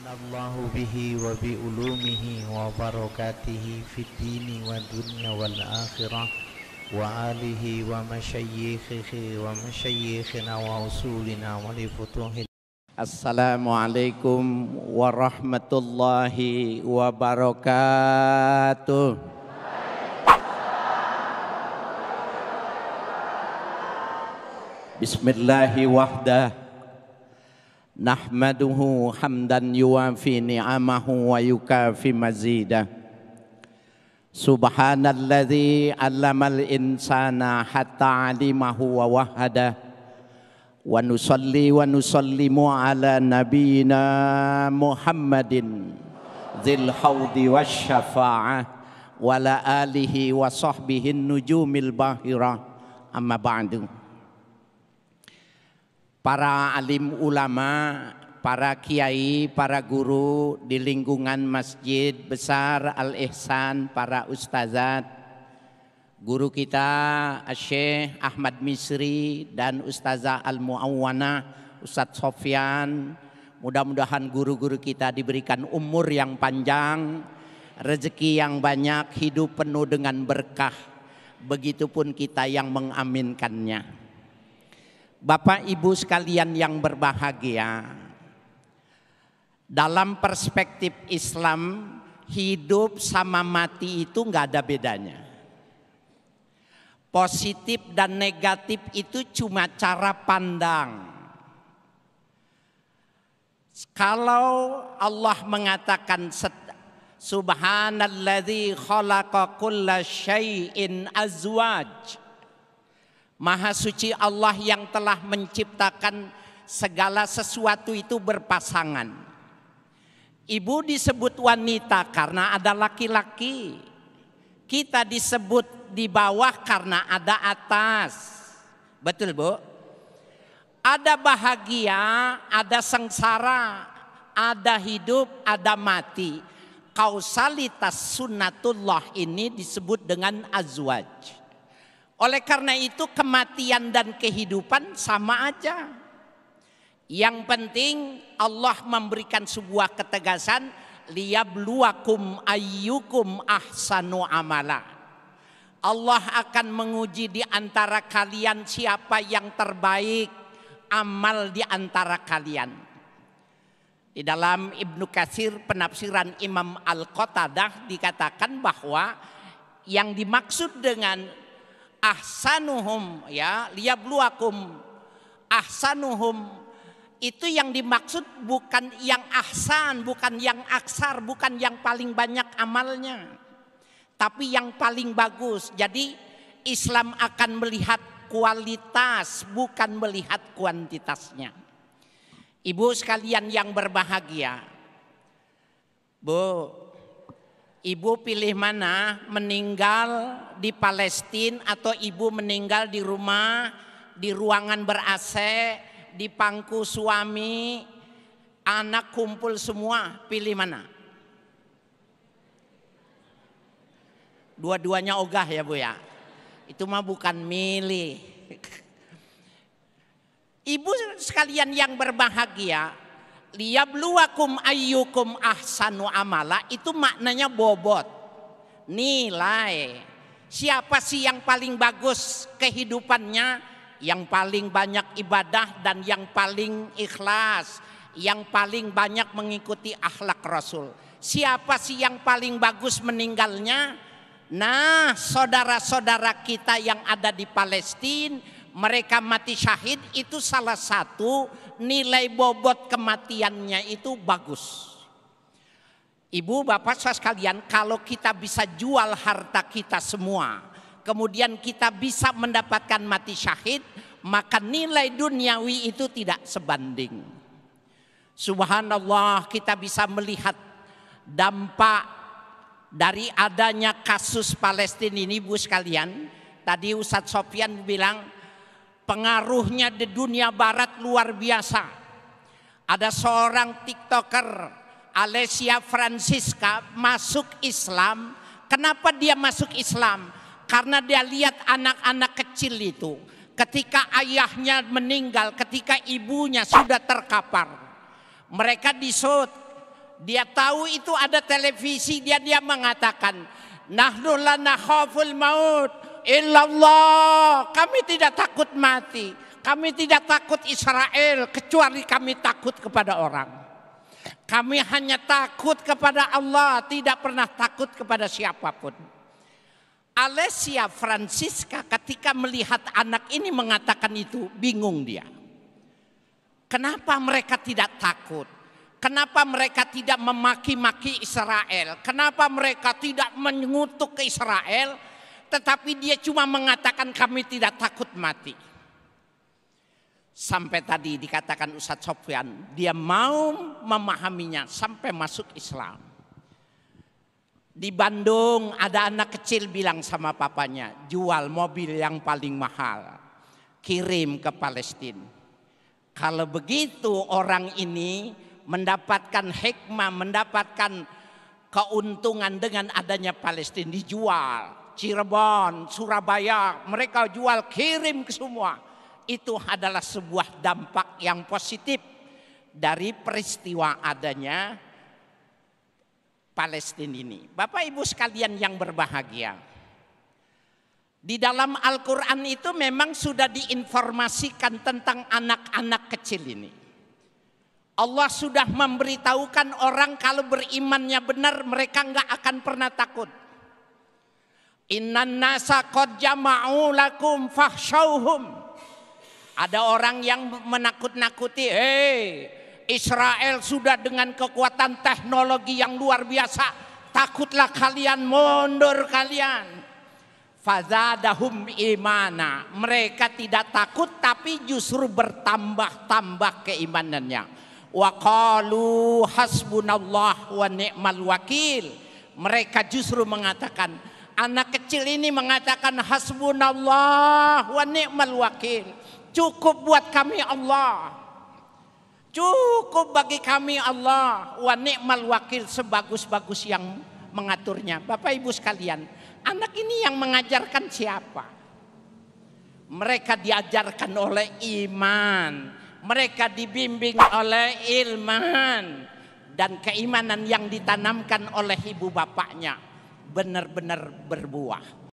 Allahu bihi wa bi ulumihi wa barakatihi fid dini wa dunya wal akhirah wa alihi wa masyayikhihi wa masyayikhina wa usulina wa li futuhil. Assalamualaikum warahmatullahi wabarakatuh. Bismillahi wahdah nahmaduhu hamdan yuwafi ni'amahu wa yukafi mazidah. Subhanalladzi 'allamal insana hatta 'alimahu wa wahada. Wa nusalli wa nusallimu ala nabiyyina Muhammadin dzil haudi wasyafa'ah wa ala alihi wa sahbihi nujumil bahirah. Amma ba'du. Para alim ulama, para kiai, para guru di lingkungan Masjid Besar Al-Ihsan, para ustazat, guru kita Syekh Ahmad Misri dan Ustazah Al-Mu'awwanah, Ustadz Sofyan. Mudah-mudahan guru-guru kita diberikan umur yang panjang, rezeki yang banyak, hidup penuh dengan berkah. Begitupun kita yang mengaminkannya. Bapak Ibu sekalian yang berbahagia, dalam perspektif Islam, hidup sama mati itu nggak ada bedanya. Positif dan negatif itu cuma cara pandang. Kalau Allah mengatakan Subhanalladzi khalaqa kulla syai'in azwaj, Maha suci Allah yang telah menciptakan segala sesuatu itu berpasangan. Ibu disebut wanita karena ada laki-laki. Kita disebut di bawah karena ada atas. Betul, Bu? Ada bahagia, ada sengsara, ada hidup, ada mati. Kausalitas sunnatullah ini disebut dengan azwaj. Oleh karena itu kematian dan kehidupan sama aja. Yang penting Allah memberikan sebuah ketegasan, liyabluwakum ayyukum ahsanu amala. Allah akan menguji di antara kalian siapa yang terbaik amal di antara kalian. Di dalam Ibnu Katsir penafsiran Imam Al-Qatadah dikatakan bahwa yang dimaksud dengan ahsanuhum, ya, liyabluwakum ahsanuhum, itu yang dimaksud bukan yang ahsan, bukan yang aksar, bukan yang paling banyak amalnya, tapi yang paling bagus. Jadi Islam akan melihat kualitas, bukan melihat kuantitasnya. Ibu sekalian yang berbahagia, Bu, Ibu pilih mana? Meninggal di Palestina atau ibu meninggal di rumah, di ruangan ber-AC, di pangku suami, anak kumpul semua, pilih mana? Dua-duanya ogah ya, Bu ya. Itu mah bukan milih. Ibu sekalian yang berbahagia, liyabluwakum ayyukum ahsanu amala, itu maknanya bobot, nilai. Siapa sih yang paling bagus kehidupannya, yang paling banyak ibadah dan yang paling ikhlas, yang paling banyak mengikuti akhlak Rasul. Siapa sih yang paling bagus meninggalnya? Nah, saudara-saudara kita yang ada di Palestina, mereka mati syahid, itu salah satu nilai bobot kematiannya itu bagus. Ibu bapak sekalian, kalau kita bisa jual harta kita semua, kemudian kita bisa mendapatkan mati syahid, maka nilai duniawi itu tidak sebanding. Subhanallah, kita bisa melihat dampak dari adanya kasus Palestina ini, Bu sekalian. Tadi Ustadz Sofyan bilang pengaruhnya di dunia barat luar biasa. Ada seorang TikToker, Alessia Francisca, masuk Islam. Kenapa dia masuk Islam? Karena dia lihat anak-anak kecil itu, ketika ayahnya meninggal, ketika ibunya sudah terkapar, mereka disut, Dia tahu itu ada televisi, dia mengatakan, nahnu la nakhaful maut illallah. Kami tidak takut mati, kami tidak takut Israel, kecuali kami takut kepada orang. Kami hanya takut kepada Allah, tidak pernah takut kepada siapapun. Alessia Francisca ketika melihat anak ini mengatakan itu, bingung dia. Kenapa mereka tidak takut? Kenapa mereka tidak memaki-maki Israel? Kenapa mereka tidak mengutuk ke Israel? Tetapi dia cuma mengatakan kami tidak takut mati. Sampai tadi dikatakan Ustadz Sofyan, dia mau memahaminya sampai masuk Islam. Di Bandung ada anak kecil bilang sama papanya, jual mobil yang paling mahal, kirim ke Palestina. Kalau begitu orang ini mendapatkan hikmah, mendapatkan keuntungan dengan adanya Palestina, dijual. Cirebon, Surabaya, mereka jual, kirim ke semua. Itu adalah sebuah dampak yang positif dari peristiwa adanya Palestina ini. Bapak Ibu sekalian yang berbahagia, di dalam Al-Quran itu memang sudah diinformasikan tentang anak-anak kecil ini. Allah sudah memberitahukan orang kalau berimannya benar mereka nggak akan pernah takut. Innan nasa qad jama'u lakum fakhshawhum. Ada orang yang menakut-nakuti, Israel sudah dengan kekuatan teknologi yang luar biasa, takutlah kalian, mundur kalian. Fazadahum imana, mereka tidak takut tapi justru bertambah-tambah keimanannya. Wa qalu hasbunallah wa ni'mal wakil, mereka justru mengatakan, anak kecil ini mengatakan hasbunallah wa ni'mal wakil, cukup buat kami Allah. Cukup bagi kami Allah, wa ni'mal wakil, sebagus-bagus yang mengaturnya. Bapak Ibu sekalian, anak ini yang mengajarkan siapa? Mereka diajarkan oleh iman, mereka dibimbing oleh ilman, dan keimanan yang ditanamkan oleh ibu bapaknya benar-benar berbuah.